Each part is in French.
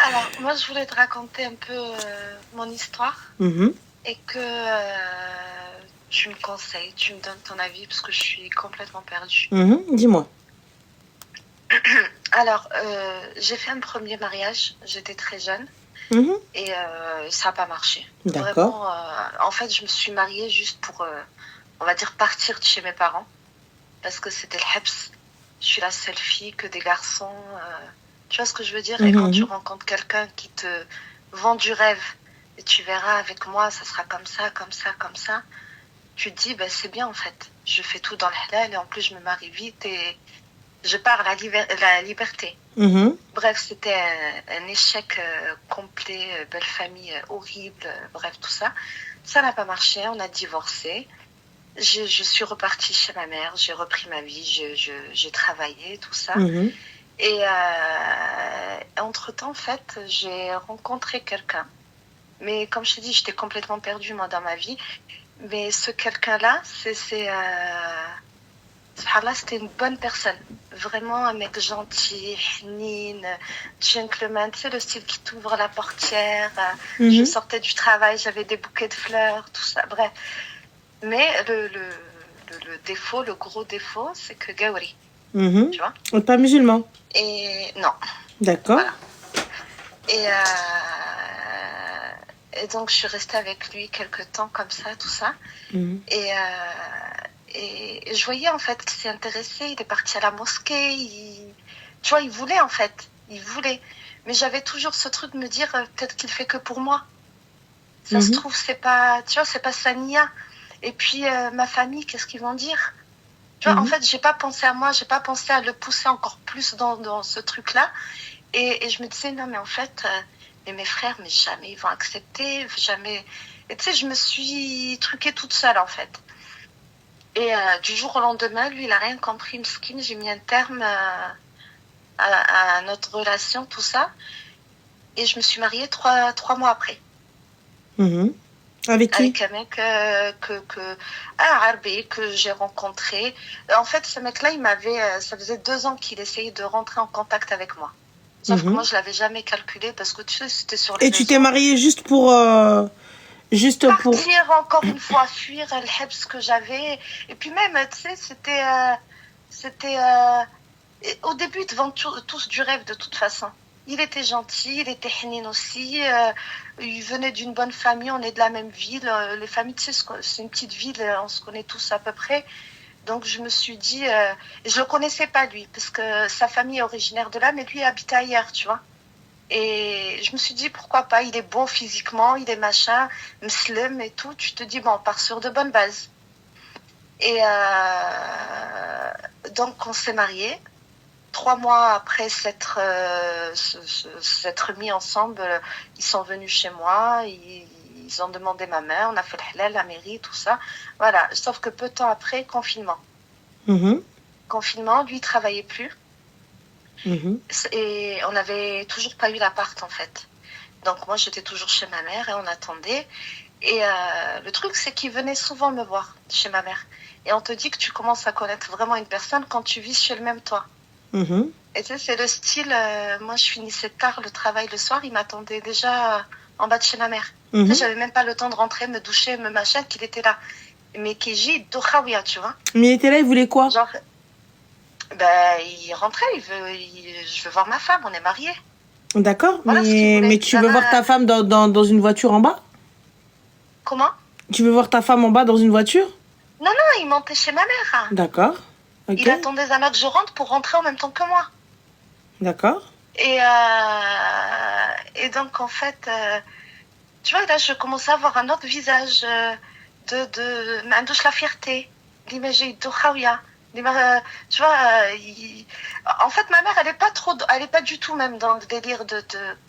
Alors, moi, je voulais te raconter un peu mon histoire Mhm. et que tu me conseilles, tu me donnes ton avis parce que je suis complètement perdue. Mhm. Dis-moi. Alors, j'ai fait un premier mariage, j'étais très jeune Mhm. et ça n'a pas marché. D'accord. Vraiment, en fait, je me suis mariée juste pour, on va dire, partir de chez mes parents parce que c'était le Hebs. Je suis la seule fille, que des garçons. Tu vois ce que je veux dire? Et quand tu Mhm. rencontres quelqu'un qui te vend du rêve, et tu verras avec moi, ça sera comme ça, comme ça, comme ça, tu te dis, ben, c'est bien en fait. Je fais tout dans le halal et en plus je me marie vite et je pars la liberté. Mhm. Bref, c'était un échec complet, belle famille horrible, bref, tout ça. Ça n'a pas marché, on a divorcé. Je suis repartie chez ma mère, j'ai repris ma vie, j'ai travaillé, tout ça. Mhm. Et entre-temps, en fait, j'ai rencontré quelqu'un. Mais comme je t'ai dit, j'étais complètement perdue, moi, dans ma vie. Mais ce quelqu'un-là, subhanallah, c'était une bonne personne. Vraiment un mec gentil, hnine, gentleman. Tu sais, le style qui t'ouvre la portière. Je Mhm. sortais du travail, j'avais des bouquets de fleurs, tout ça. Bref. Mais le défaut, le gros défaut, c'est que Gauri, Mhm. tu vois. Pas musulman. Et non, D'accord. voilà. Et, et donc, je suis restée avec lui quelques temps comme ça, tout ça. Mhm. Et je voyais en fait qu'il s'est intéressé, il est parti à la mosquée, tu vois, il voulait en fait, il voulait. Mais j'avais toujours ce truc de me dire, peut-être qu'il fait que pour moi. Ça se Mhm. trouve, c'est pas, tu vois, c'est pas sa nia. Et puis, ma famille, qu'est-ce qu'ils vont dire? Tu vois, en Mhm. fait, j'ai pas pensé à moi, j'ai pas pensé à le pousser encore plus dans ce truc-là. Et je me disais, non, mais en fait, mais mes frères, mais jamais ils vont accepter, jamais. Et tu sais, je me suis truquée toute seule, en fait. Et du jour au lendemain, lui, il a rien compris, Mskin. J'ai mis un terme à notre relation, tout ça. Et je me suis mariée trois mois après. Mhm. Avec qui? Avec un mec un Arbé que j'ai rencontré. En fait, ce mec-là, ça faisait 2 ans qu'il essayait de rentrer en contact avec moi. Sauf que Mhm. moi, je l'avais jamais calculé parce que tu sais, c'était sur les Et tu t'es réseaux. mariée juste pour... juste pour... Partir encore une fois, fuir le hebs que j'avais. Et puis même, tu sais, c'était au début, ils te vendent tous du rêve de toute façon. Il était gentil, il était hénin aussi. Il venait d'une bonne famille, on est de la même ville. Les familles, tu sais, c'est une petite ville, on se connaît tous à peu près. Donc je me suis dit, je le connaissais pas lui, parce que sa famille est originaire de là, mais lui habite ailleurs, tu vois. Et je me suis dit, pourquoi pas, il est beau physiquement, il est machin, musulman et tout. Tu te dis, bon, on part sur de bonnes bases. Et donc on s'est mariés. 3 mois après s'être mis ensemble, ils sont venus chez moi, ils ont demandé ma main, on a fait le halal, la mairie, tout ça. Voilà, sauf que peu de temps après, confinement. Mhm. Confinement, lui, il travaillait plus. Mhm. Et on n'avait toujours pas eu l'appart, en fait. Donc moi, j'étais toujours chez ma mère et on attendait. Et le truc, c'est qu'il venait souvent me voir chez ma mère. Et on te dit que tu commences à connaître vraiment une personne quand tu vis chez le même toit. Mhm. Et tu sais, c'est le style, moi je finissais tard le travail le soir, il m'attendait déjà en bas de chez ma mère. Tu sais, Mhm. j'avais même pas le temps de rentrer, me doucher, me machin, qu'il était là. Mais Keji, Dohaouia, tu vois. Mais il était là, il voulait quoi? Genre, ben, il rentrait, je veux voir ma femme, on est mariés. D'accord, Voilà ce qu'il mais voulait. tu veux voir ta femme dans une voiture en bas? Comment? Tu veux voir ta femme en bas dans une voiture? Non, non, il montait chez ma mère, hein. D'accord. Ok. Il attendait Zama que je rentre pour rentrer en même temps que moi. D'accord. Et donc, en fait, tu vois, là, je commençais à avoir un autre visage ما عندوش la fierté. L'image de Khaouia. Tu vois, en fait, ma mère, elle est pas du tout même dans le délire de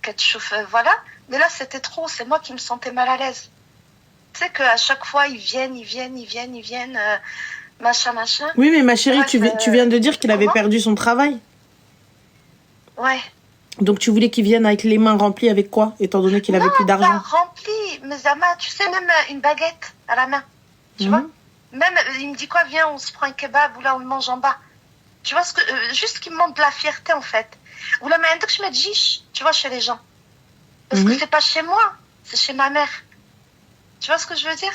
ketchup, voilà. Mais là, c'était trop, c'est moi qui me sentais mal à l'aise. Tu sais qu'à chaque fois, ils viennent, machin, machin. Oui, mais ma chérie, Bref, tu viens de dire qu'il avait comment? perdu son travail. Ouais. Donc tu voulais qu'il vienne avec les mains remplies avec quoi, étant donné qu'il avait plus Non, pas d'argent? rempli, mais Zama, tu sais, même une baguette à la main, tu vois. Mhm. Même, il me dit quoi, viens, on se prend un kebab ou là, on le mange en bas. Tu vois, juste qui me montre de la fierté, en fait. Ou là, mais je me dis, tu vois, chez les gens. Parce que c'est pas chez moi, c'est chez ma mère. Tu vois ce que je veux dire?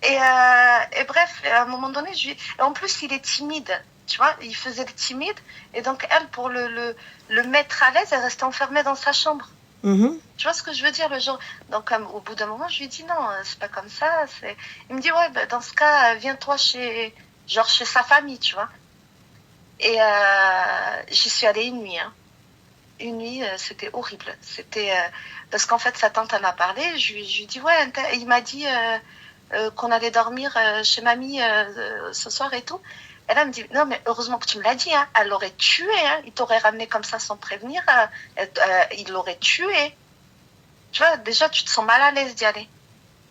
Et bref, à un moment donné, en plus, il est timide. Tu vois, il faisait le timide. Et donc, elle, pour le mettre à l'aise, elle restait enfermée dans sa chambre. Tu vois ce que je veux dire, le jour. Donc, au bout d'un moment, je lui dis non, c'est pas comme ça. Il me dit, ouais, bah, dans ce cas, viens-toi chez sa famille, tu vois. Et j'y suis allée une nuit. Hein. Une nuit, c'était horrible. C'était parce qu'en fait, sa tante en a parlé. Je lui dis, ouais, il m'a dit qu'on allait dormir chez mamie ce soir et tout. Et là, elle me dit, non, mais heureusement que tu me l'as dit. Hein. Elle l'aurait tué. Hein. Il t'aurait ramené comme ça sans prévenir. Il l'aurait tué. Tu vois, déjà, tu te sens mal à l'aise d'y aller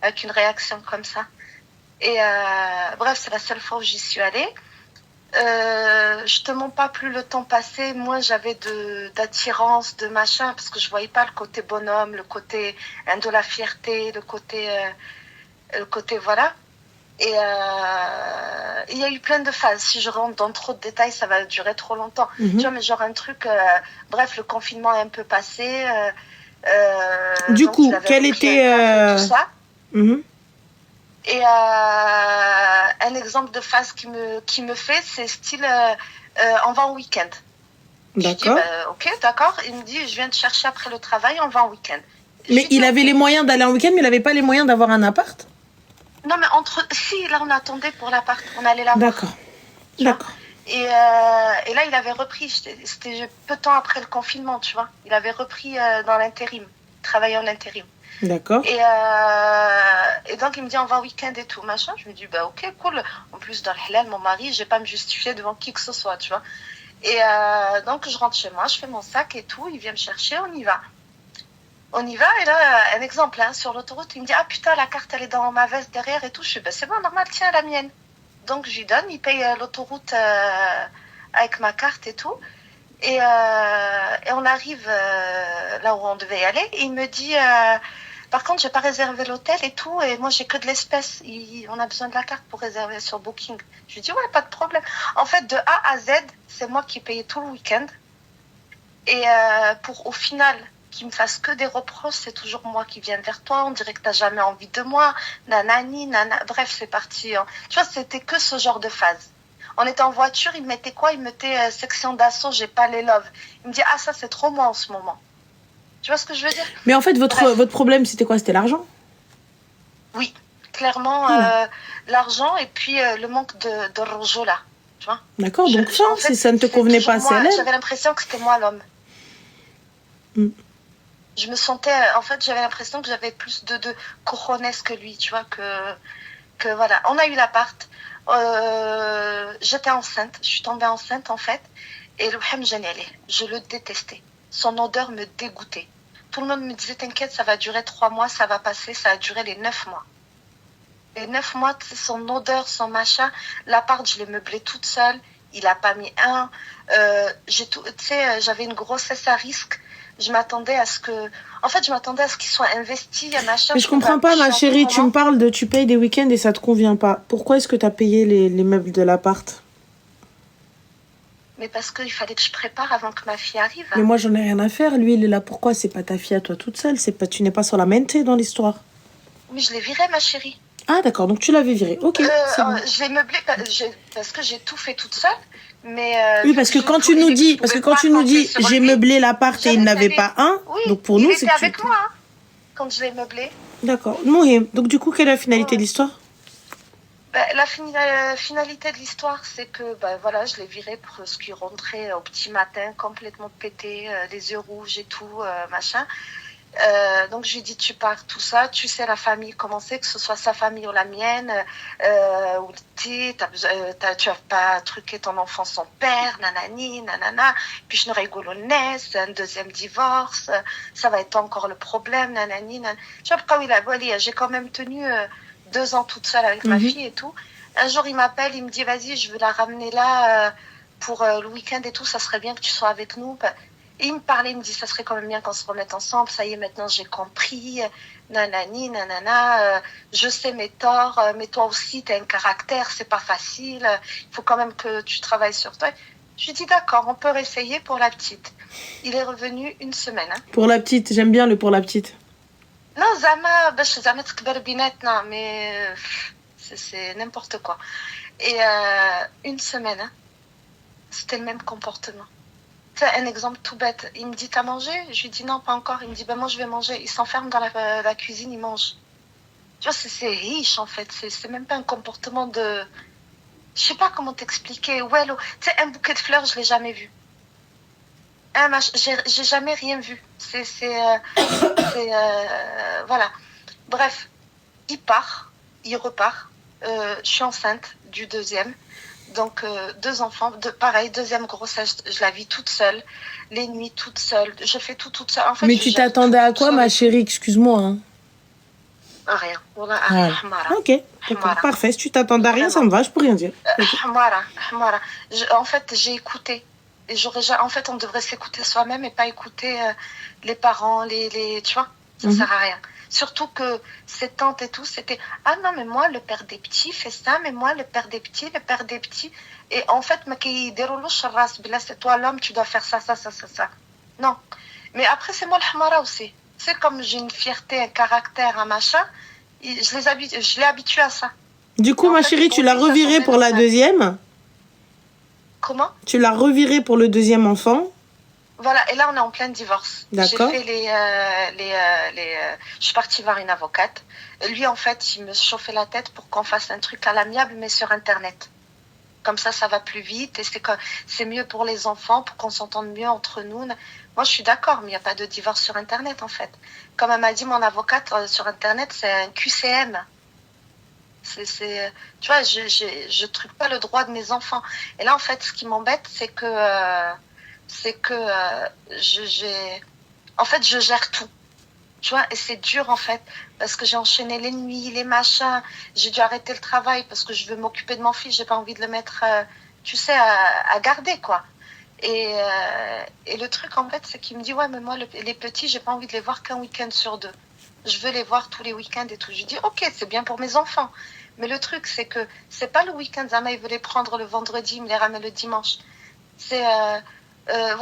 avec une réaction comme ça. Et bref, c'est la seule fois où j'y suis allée. Je te mens pas, plus le temps passait, moins j'avais d'attirance, de machin, parce que je voyais pas le côté bonhomme, le côté de la fierté, le côté voilà. Et il y a eu plein de phases. Si je rentre dans trop de détails, ça va durer trop longtemps. Tu vois, mais genre un truc. Bref, le confinement est un peu passé. Du coup, quel était tout ça. Et un exemple de phase qui me fait, c'est style on va en week-end. D'accord. Je dis ok, d'accord. Il me dit je viens te chercher après le travail, on va en week-end. Mais il avait les moyens d'aller en week-end, mais il n'avait pas les moyens d'avoir un appart? Non, mais si, là on attendait pour l'appart, on allait là. D'accord. D'accord. Et là il avait repris, c'était peu de temps après le confinement, tu vois. Il avait repris dans l'intérim, travaillait en intérim. D'accord. Et donc, il me dit, on va en week-end et tout, machin. Je me dis, bah, ok, cool. En plus, dans le halal, mon mari, je vais pas me justifier devant qui que ce soit, tu vois. Et donc, je rentre chez moi, je fais mon sac et tout. Il vient me chercher, on y va. On y va, et là, un exemple, hein, sur l'autoroute, il me dit, ah putain, la carte, elle est dans ma veste derrière et tout. Je fais, bah, c'est bon, normal, tiens, la mienne. Donc, je lui donne, il paye l'autoroute avec ma carte et tout. Et on arrive là où on devait y aller. Et il me dit... par contre, j'ai pas réservé l'hôtel et tout, et moi j'ai que de l'espèce. On a besoin de la carte pour réserver sur Booking. Je lui dis ouais, pas de problème. En fait, de A à Z, c'est moi qui payais tout le week-end. Et pour au final qu'il me fasse que des reproches, c'est toujours moi qui viens vers toi. On dirait que t'as jamais envie de moi, nanani, nana. Bref, c'est parti. Hein. Tu vois, c'était que ce genre de phase. On était en voiture, il me mettait quoi? Il me mettait section d'assaut, j'ai pas les loves. Il me dit ah ça c'est trop moi en ce moment. Tu vois ce que je veux dire? Mais en fait, votre problème, c'était quoi? C'était l'argent? Oui, clairement, l'argent et puis le manque de rojola, tu vois. D'accord, donc ça, en fait, si ça ne te convenait pas, c'est elle. J'avais l'impression que c'était moi l'homme. Je me sentais, en fait, j'avais l'impression que j'avais plus de cojones que lui, tu vois, que voilà. On a eu l'appart, j'étais enceinte, je suis tombée enceinte, en fait, et le hem je le détestais. Son odeur me dégoûtait. Tout le monde me disait, t'inquiète, ça va durer 3 mois, ça va passer, ça a duré les 9 mois. Les 9 mois, son odeur, son machin, l'appart, je l'ai meublé toute seule, il n'a pas mis un. J'avais une grossesse à risque, je m'attendais à ce qu'il soit investi, machin. Mais je comprends pas, ma chérie, tu me parles de, tu payes des week-ends et ça te convient pas. Pourquoi est-ce que tu as payé les meubles de l'appart? Mais parce qu'il fallait que je prépare avant que ma fille arrive. Mais moi, j'en ai rien à faire. Lui, il est là. Pourquoi? C'est pas ta fille à toi toute seule. Tu n'es pas sur la mente dans l'histoire. Mais je l'ai viré, ma chérie. Ah, d'accord. Donc, tu l'avais viré. Ok. Bon. Je l'ai meublé parce que j'ai tout fait toute seule. Mais oui, parce que quand tu nous dis, j'ai meublé l'appart et il n'avait pas un. Oui, donc, pour nous, c'est il était avec moi hein, quand je l'ai meublé. D'accord. Mohim. Donc, du coup, quelle est la finalité de l'histoire? La finalité de l'histoire, c'est que voilà, je l'ai viré pour ce qui rentrait au petit matin, complètement pété, les yeux rouges et tout, machin. Donc je lui ai dit tu pars tout ça, tu sais la famille comment c'est, que ce soit sa famille ou la mienne, où tu as pas truqué ton enfant son père, nanani, nanana, puis je ne rigolonnais, c'est un deuxième divorce, ça va être encore le problème, nanani, nanana. Tu vois, j'ai quand même tenu 2 ans toute seule avec ma fille et tout. Un jour il m'appelle, il me dit vas-y je veux la ramener là pour le week-end et tout, ça serait bien que tu sois avec nous. Et il me parlait, il me dit, ça serait quand même bien qu'on se remette ensemble. Ça y est, maintenant, j'ai compris. Nanani, nanana. Je sais mes torts, mais toi aussi, t'as un caractère, c'est pas facile. Il faut quand même que tu travailles sur toi. Je lui ai dit d'accord, on peut réessayer pour la petite. Il est revenu une semaine. Hein. Pour la petite, j'aime bien le pour la petite. Non, Zama تكبر بيناتنا, mais c'est n'importe quoi. Et une semaine, hein, c'était le même comportement. C'est un exemple tout bête. Il me dit, t'as mangé? Je lui dis non, pas encore. Il me dit, ben moi je vais manger. Il s'enferme dans la cuisine, il mange. Tu vois, c'est riche en fait. C'est même pas un comportement de... Je sais pas comment t'expliquer. Ouais, tu sais, un bouquet de fleurs, je l'ai jamais vu. J'ai jamais rien vu. Voilà. Bref, il part, il repart. Je suis enceinte du deuxième. Donc, 2 enfants, pareil, deuxième grossesse, je la vis toute seule. Les nuits, toute seule. Je fais tout toute seule. En fait, mais tu t'attendais à quoi, ma chérie? Excuse-moi. Hein. Rien. Voilà. Ok, d'accord, parfait. Si tu t'attendais à rien, ça me va, je peux rien dire. En fait, j'ai écouté. Et en fait, on devrait s'écouter soi-même et pas écouter les parents, tu vois, ça sert à rien. Surtout que ces tantes et tout, c'était « Ah non, mais moi, le père des petits fait ça, mais moi, le père des petits. » Et en fait, c'est toi l'homme, tu dois faire ça. Non. Mais après, c'est moi le hamara aussi. C'est comme j'ai une fierté, un caractère, un machin, je l'ai habitué à ça. Du coup, ma chérie, tu l'as reviré pour la deuxième? Comment? Tu l'as reviré pour le deuxième enfant? Voilà, et là on est en plein divorce. D'accord. J'ai fait je suis partie voir une avocate. Lui en fait, il me chauffait la tête pour qu'on fasse un truc à l'amiable mais sur internet. Comme ça va plus vite et c'est mieux pour les enfants, pour qu'on s'entende mieux entre nous. Moi je suis d'accord, mais il n'y a pas de divorce sur internet en fait. Comme elle m'a dit mon avocate, sur internet c'est un QCM. Tu vois, je truque pas le droit de mes enfants. Et là en fait, ce qui m'embête, c'est que en fait, je gère tout. Tu vois, et c'est dur, en fait, parce que j'ai enchaîné les nuits, les machins. J'ai dû arrêter le travail parce que je veux m'occuper de mon fils. J'ai pas envie de le mettre, tu sais, à garder, quoi. Et le truc, en fait, c'est qu'il me dit, ouais, mais moi, les petits, j'ai pas envie de les voir qu'un week-end sur 2. Je veux les voir tous les week-ends et tout. Je lui dis, ok, c'est bien pour mes enfants. Mais le truc, c'est que c'est pas le week-end. Zama, il veut les prendre le vendredi, il me les ramène le dimanche. C'est...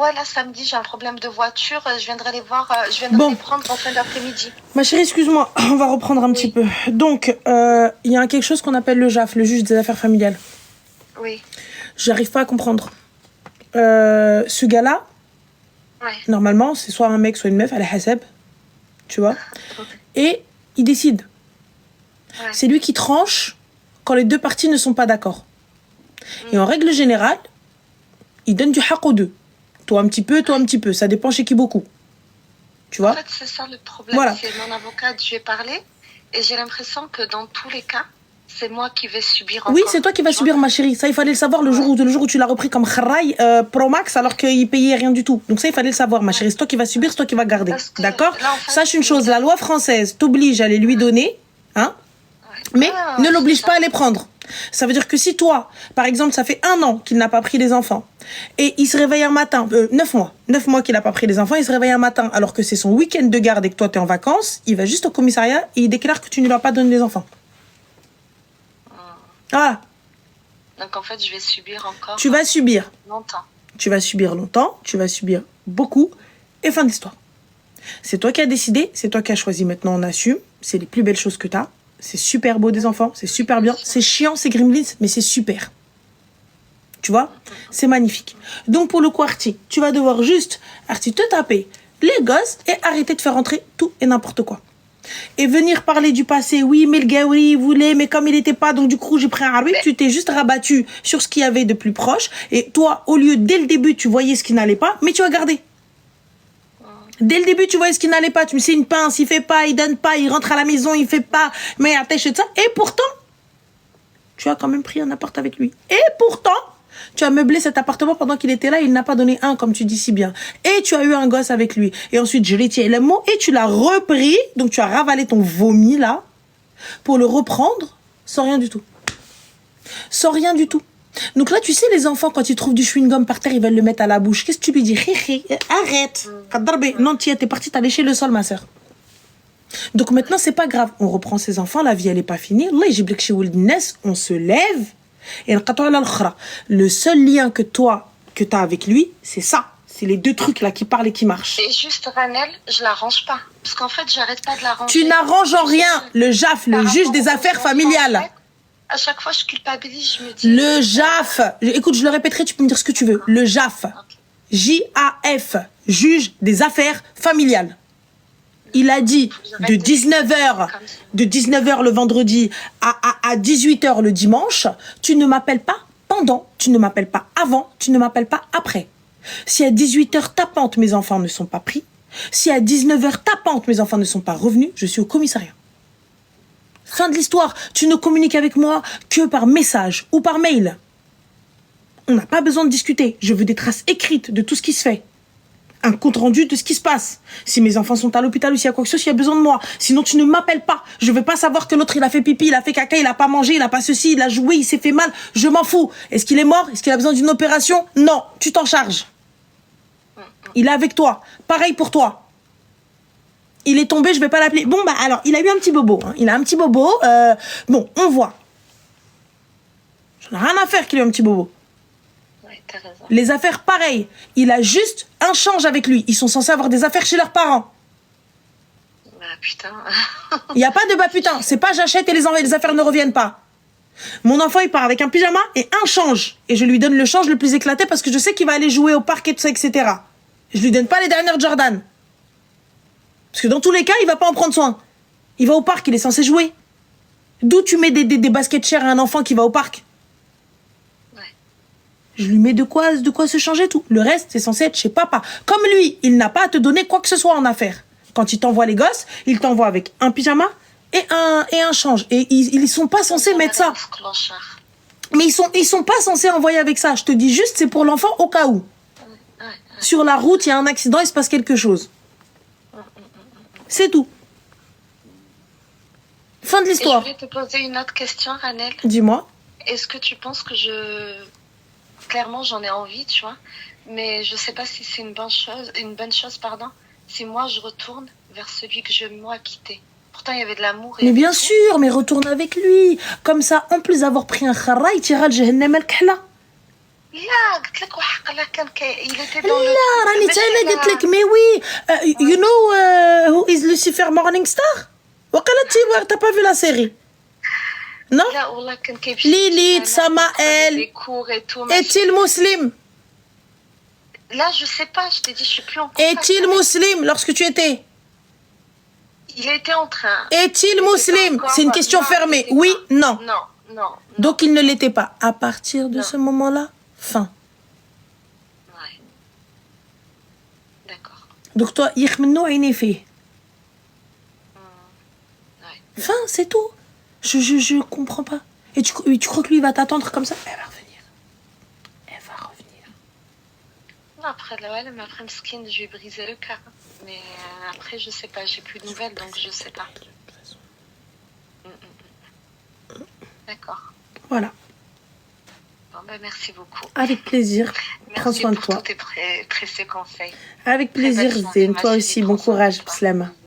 ouais, là, samedi, j'ai un problème de voiture. Je viendrai les voir. Je viendrai les prendre en fin d'après-midi. Ma chérie, excuse-moi. On va reprendre un petit peu. Donc, il y a quelque chose qu'on appelle le JAF, le juge des affaires familiales. Oui. J'arrive pas à comprendre. Ce gars-là, normalement, c'est soit un mec, soit une meuf, à la haseb. Tu vois. Et il décide. Ouais. C'est lui qui tranche quand les deux parties ne sont pas d'accord. Et en règle générale, il donne du haq aux deux. Toi un petit peu, ça dépend chez qui beaucoup. Tu vois? En fait, c'est ça le problème. Voilà. C'est mon avocate, je lui ai parlé, et j'ai l'impression que dans tous les cas, c'est moi qui vais subir encore. Oui, c'est toi qui vas subir, ma chérie. Ça, il fallait le savoir le jour où tu l'as repris comme Kharaï Pro Max, alors qu'il payait rien du tout. Donc ça, il fallait le savoir, ma chérie. C'est toi qui vas subir, c'est toi qui vas garder. D'accord? En fait, sache une chose, la loi française t'oblige à les lui donner, hein? Mais ne l'oblige pas à les prendre. Ça veut dire que si toi, par exemple, ça fait 1 an qu'il n'a pas pris les enfants, et il se réveille un matin, 9 mois qu'il n'a pas pris les enfants, il se réveille un matin, alors que c'est son week-end de garde et que toi t'es en vacances, il va juste au commissariat et il déclare que tu ne lui as pas donné les enfants. Voilà. Donc en fait, je vais subir encore. Tu vas subir. Longtemps. Tu vas subir longtemps, tu vas subir beaucoup, et fin d'histoire. C'est toi qui as décidé, c'est toi qui as choisi, maintenant on assume, c'est les plus belles choses que t'as. C'est super beau des enfants, c'est super bien. C'est chiant, c'est gremlins, mais c'est super. Tu vois? C'est magnifique. Donc pour le coup, Arti, tu vas devoir juste, Arti, te taper les gosses et arrêter de faire entrer tout et n'importe quoi. Et venir parler du passé, oui, mais le gars, oui, il voulait, mais comme il n'était pas, donc du coup, j'ai pris un arbitre, tu t'es juste rabattu sur ce qu'il y avait de plus proche. Et toi, au lieu, dès le début, tu voyais ce qui n'allait pas, mais tu as gardé. Dès le début, tu voyais ce qui n'allait pas. Tu me sais, une pince, il fait pas, il donne pas, il rentre à la maison, il fait pas, mais attache de ça. Et pourtant, tu as quand même pris un appart avec lui. Et pourtant, tu as meublé cet appartement pendant qu'il était là, il n'a pas donné un, comme tu dis si bien. Et tu as eu un gosse avec lui. Et ensuite, je l'ai tiré le mot et tu l'as repris. Donc, tu as ravalé ton vomi, là, pour le reprendre sans rien du tout. Sans rien du tout. Donc là, tu sais, les enfants, quand ils trouvent du chewing-gum par terre, ils veulent le mettre à la bouche. Qu'est-ce que tu lui dis? Arrête. Non, t'es partie, t'as léché le sol, ma sœur. Donc maintenant, c'est pas grave. On reprend ses enfants, la vie, elle est pas finie. On se lève. Et le seul lien que toi, que tu as avec lui, c'est ça. C'est les deux trucs là qui parlent et qui marchent. Et juste, Ranel, je l'arrange pas. Parce qu'en fait, j'arrête pas de l'arranger. Tu n'arranges en rien. Le JAF, le juge des affaires familiales. En fait, à chaque fois, je culpabilise, je me dis... Le JAF. Écoute, je le répéterai, tu peux me dire ce que tu veux. Le JAF. J-A-F. Juge des affaires familiales. Il a dit de 19h le vendredi à 18h le dimanche, tu ne m'appelles pas pendant, tu ne m'appelles pas avant, tu ne m'appelles pas après. Si à 18h tapante, mes enfants ne sont pas pris, si à 19h tapante, mes enfants ne sont pas revenus, je suis au commissariat. Fin de l'histoire. Tu ne communiques avec moi que par message ou par mail. On n'a pas besoin de discuter. Je veux des traces écrites de tout ce qui se fait. Un compte rendu de ce qui se passe. Si mes enfants sont à l'hôpital ou s'il y a quoi que ce soit, il y a besoin de moi. Sinon, tu ne m'appelles pas. Je veux pas savoir que l'autre, il a fait pipi, il a fait caca, il a pas mangé, il a pas ceci, il a joué, il s'est fait mal. Je m'en fous. Est-ce qu'il est mort? Est-ce qu'il a besoin d'une opération? Non, tu t'en charges. Il est avec toi. Pareil pour toi. Il est tombé, je vais pas l'appeler. Bon, bah alors, il a eu un petit bobo. Hein. Il a un petit bobo. Bon, on voit. J'en ai rien à faire qu'il ait un petit bobo. Ouais, t'as raison. Les affaires, pareil. Il a juste un change avec lui. Ils sont censés avoir des affaires chez leurs parents. Bah putain. Il n'y a pas de bah putain. C'est pas j'achète et les affaires ne reviennent pas. Mon enfant, il part avec un pyjama et un change. Et je lui donne le change le plus éclaté parce que je sais qu'il va aller jouer au parc et tout ça, etc. Je lui donne pas les dernières Jordan. Parce que dans tous les cas, il va pas en prendre soin. Il va au parc, il est censé jouer. D'où tu mets des baskets chères à un enfant qui va au parc? Ouais. Je lui mets de quoi se changer tout. Le reste, c'est censé être chez papa. Comme lui, il n'a pas à te donner quoi que ce soit en affaires. Quand il t'envoie les gosses, il t'envoie avec un pyjama et un change. Et ils sont pas censés mettre ça. Mais ils sont pas censés envoyer avec ça. Je te dis juste, c'est pour l'enfant au cas où. Sur la route, il y a un accident, il se passe quelque chose. C'est tout. Fin de l'histoire. Et je voulais te poser une autre question, Ranel. Dis-moi. Est-ce que tu penses que clairement, j'en ai envie, tu vois, mais je sais pas si c'est une bonne chose, pardon, si moi je retourne vers celui que je moi quitté. Pourtant, il y avait de l'amour. Mais bien sûr, mais retourne avec lui. Comme ça, en plus d'avoir pris un khara, il tira le jahannam al-kahla. لا قلت لك وحق الله كان il était dans le لا راني تا انا قلت لك mais oui you know who is Lucifer Morningstar وقالت t'as pas vu la série non لا والله كان كيمشي Lilith Samael est-il musulman? Là je sais pas, je t'ai dit je suis plus en contact. Est-il musulman lorsque tu étais? Il était en train. Est-il musulman? C'est une question fermée. Oui, non. Non. Donc il ne l'était pas. À partir de ce moment-là, fin. Ouais. D'accord. Donc toi, يخمنوا عيني فيه. Ouais. Fin, c'est tout. Je comprends pas. Et tu crois que lui va t'attendre comme ça? Elle va revenir. Elle va revenir. Non, après Mskine, je vais briser le cœur. Mais après, je sais pas, j'ai plus de nouvelles, donc je sais pas. D'accord. Voilà. Bon, ben, merci beaucoup. Avec plaisir. Prends soin de toi. Merci pour tous tes précieux conseils. Avec plaisir, Zine. Toi aussi, bon courage, Slama.